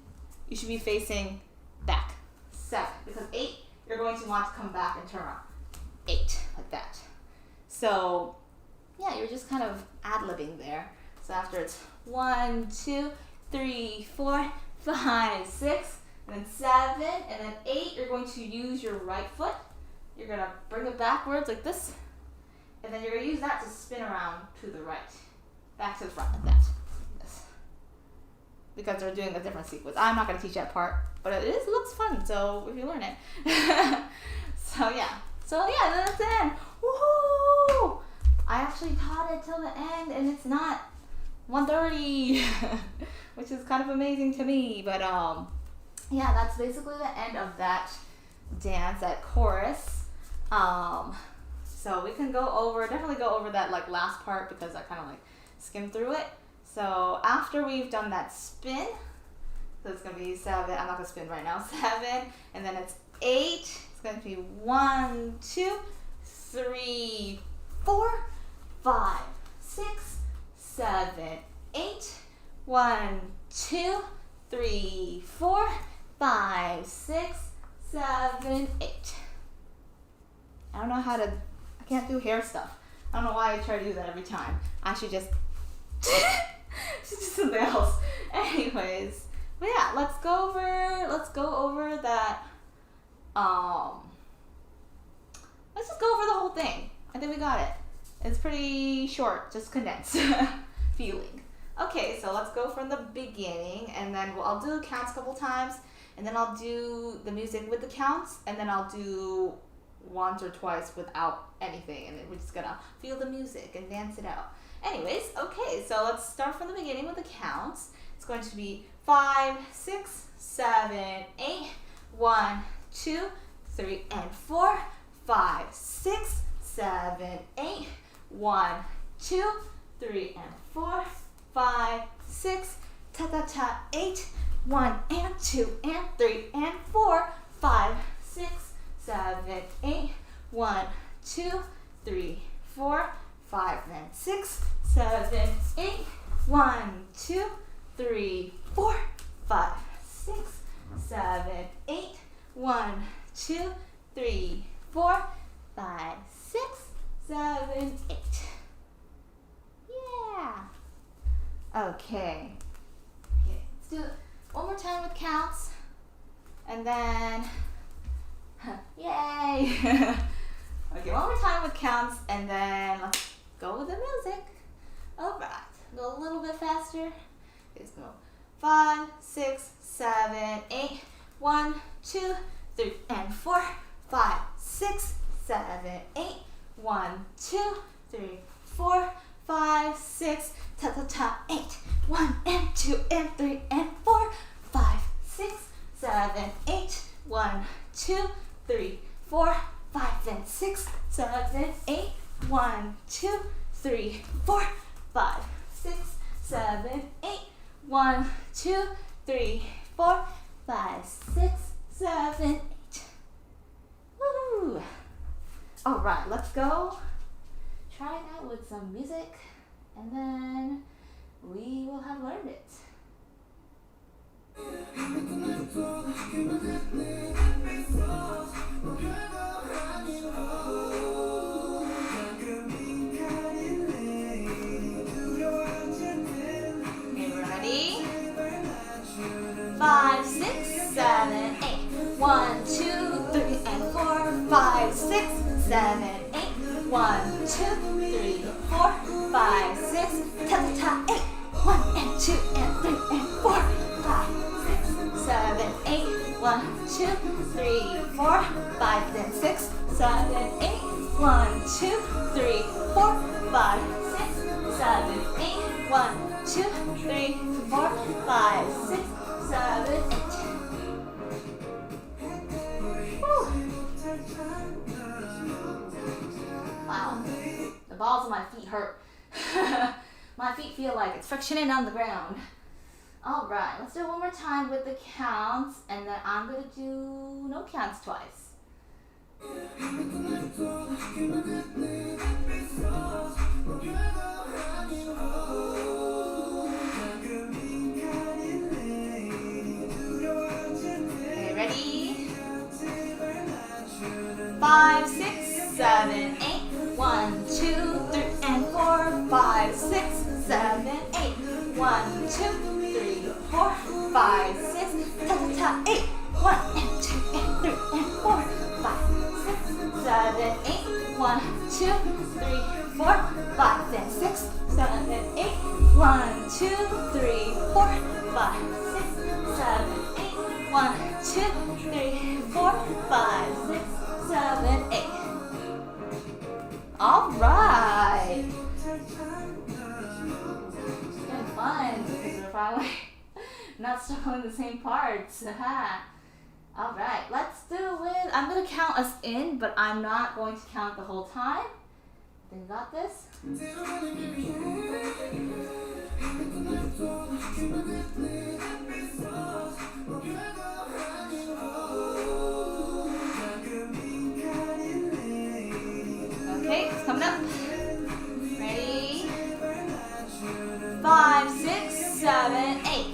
you should be facing back. 7, because 8, you're going to want to come back and turn around. 8, like that. So yeah, you're just kind of ad-libbing there. So after it's 1, 2, 3, 4, 5, 6, and then 7, and then 8, you're going to use your right foot. You're gonna bring it backwards like this, and then you're gonna use that to spin around to the right, back to the front like that. Yes. Because they're doing a different sequence. I'm not gonna teach that part, but it looks fun. So if you learn it, so yeah, that's the end. Woohoo! I actually taught it till the end, and it's not 1:30, which is kind of amazing to me. But yeah, that's basically the end of that dance, that chorus. So we can definitely go over that like last part, because I kind of like skimmed through it. So after we've done that spin, so it's gonna be 7. I'm not gonna spin right now. 7, and then it's 8. It's gonna be 1, 2, 3, 4, 5, 6, 7, 8. 1, 2, 3, 4, 5, 6, 7, 8. I don't know how to, I can't do hair stuff. I don't know why I try to do that every time. I should just do something else. Anyways, but yeah, let's go over that. Let's just go over the whole thing. I think we got it. It's pretty short, just condensed feeling. Okay, so let's go from the beginning, and then I'll do counts a couple times, and then I'll do the music with the counts, and then I'll do once or twice without anything, and then we're just gonna feel the music and dance it out. Anyways, okay, so let's start from the beginning with the counts. It's going to be 5, 6, 7, 8, 1, 2, 3, and 4, 5, 6, 7, 8, 1, 2, 3, and 4, 5, 6, ta ta ta, 8, 1 and 2 and 3 and 4, 5, 6, 7, 8, 1, 2, 3, 4, 5, then 6, 7, 8, 1, 2, 3, 4, 5, 6, 7, 8, 1, 2, 3, 4, 5, 6, 7, 8. Yeah. Okay. Let's do it one more time with counts, and then yay. Okay, one more time with counts, and then let's go with the music. All right, go a little bit faster. Let's go 5, 6, 7, 8, 1, 2, 3, and 4, 5, 6, 7, 8, 1, 2, 3, 4, 5, 6, ta ta ta, 8, 1 and 2 and 3 and 4, 5, 6, 7, 8, 1, 2, 3, 4, 5, and 6, 7, 8, 1, 2, 3, 4, 5, 6, 7, 8, 1, 2, 3, 4, 5, 6, 7, 8. Woo! All right, let's go. Try it out with some music, and then we will have learned it. Okay, ready? 5, 6, 7, 8. 1, 2, 3, and 4, 5, 6, 7, 8. 1, 2, 3, 4, 5, 6, ta ta ta, 8. 1 and 2 and 3 and 4, 5, 6, 7, 8. 1, 2, 3, 4, 5, then 6, 7, 8. 1, 2, 3, 4, 5, 6, 7, 8. 1, 2, 3, 4, 5, 6, 7, 8. Woo. also my feet hurt. My feet feel like it's frictioning on the ground. All right, let's do it one more time with the counts, and then I'm gonna do no counts twice. Okay, ready? 5, 6, 7, 8. 1, 2, 3, and 4, 5, 6, 7, 8. 1, 2, 3, 4, 5, 6, ta ta ta 8. 1 and 2 and 3 and 4, 5, 6, 7, 8. 1, 2, 3, 4, 5, and 6, 7, 8. 1, 2, 3, 4, 5, 6, 7, 8. 1, 2, 3, 4, 5, 6, 7, 8. All right. It's been fun because we're finally not stuck on the same parts. All right, let's do it. I'm gonna count us in, but I'm not going to count the whole time. Think you got this? Okay, it's coming up. Ready? 5, 6, 7, 8.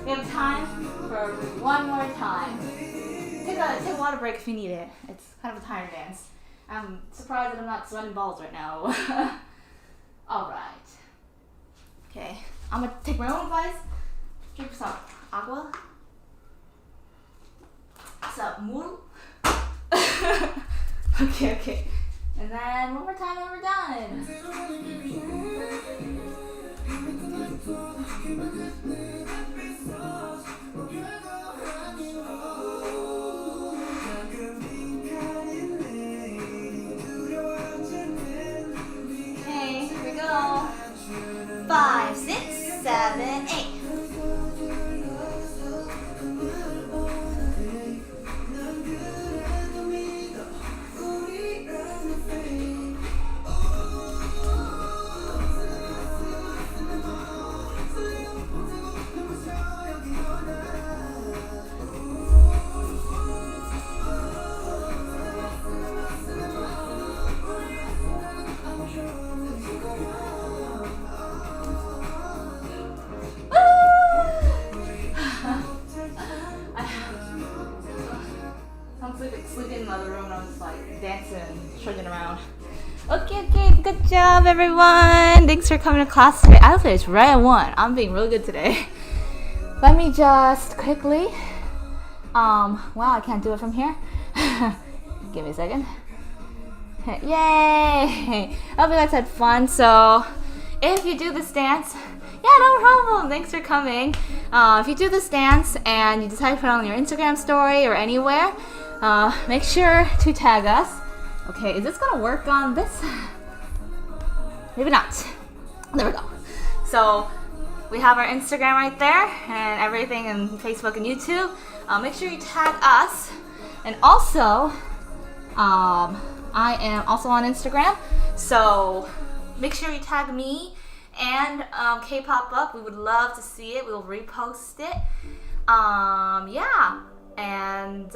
We have time for one more time. Take a water break if you need it. It's kind of a tired dance. I'm surprised that I'm not sweating balls right now. All right. Okay, I'm gonna take my own advice. Drink some agua. Some mul. Okay. And then one more time and we're done. Okay, here we go. 5, 6, 7, 8. Sleeping in the other room and I'm just like dancing and trudging around. Okay, good job everyone. Thanks for coming to class today. I finished right at 1. I'm being really good today. Let me just quickly wow, I can't do it from here. Give me a second. Yay! I hope you guys had fun. So if you do this dance, yeah, no problem. Thanks for coming. If you do this dance and you decide to put it on your Instagram story or anywhere, make sure to tag us. Okay, is this gonna work on this? Maybe not. There we go. So we have our Instagram right there and everything, and Facebook and YouTube. Make sure you tag us. And also, I am also on Instagram. So make sure you tag me and K-Pop Up. We would love to see it. We'll repost it. Yeah. And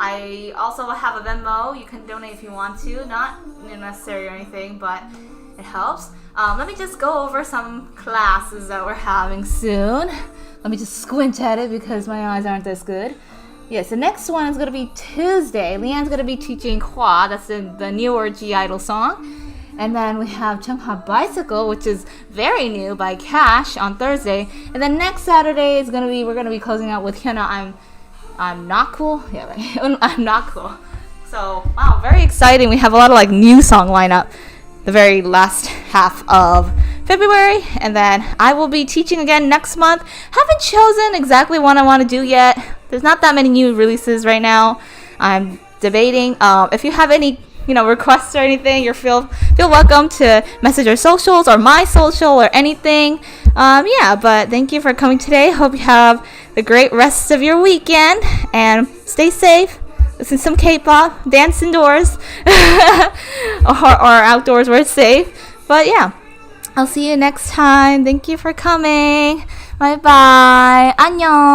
I also have a Venmo. You can donate if you want to. Not necessary or anything, but it helps. Let me just go over some classes that we're having soon. Let me just squint at it because my eyes aren't this good. Yes, the next one is going to be Tuesday. Leanne's going to be teaching Hua. That's the newer G-Idol song. And then we have Chungha Bicycle, which is very new, by Cash on Thursday. And then next Saturday is we're gonna be closing out with Hyuna. I'm not cool. Yeah, right. I'm not cool. So wow, very exciting. We have a lot of like new song lineup the very last half of February, and then I will be teaching again next month. Haven't chosen exactly what I want to do yet. There's not that many new releases right now. I'm debating. If you have any requests or anything, you feel welcome to message our socials or my social or anything. But thank you for coming today. Hope you have the great rest of your weekend and stay safe. Listen to some K-pop, dance indoors or outdoors where it's safe. But yeah, I'll see you next time. Thank you for coming. Bye bye. 안녕.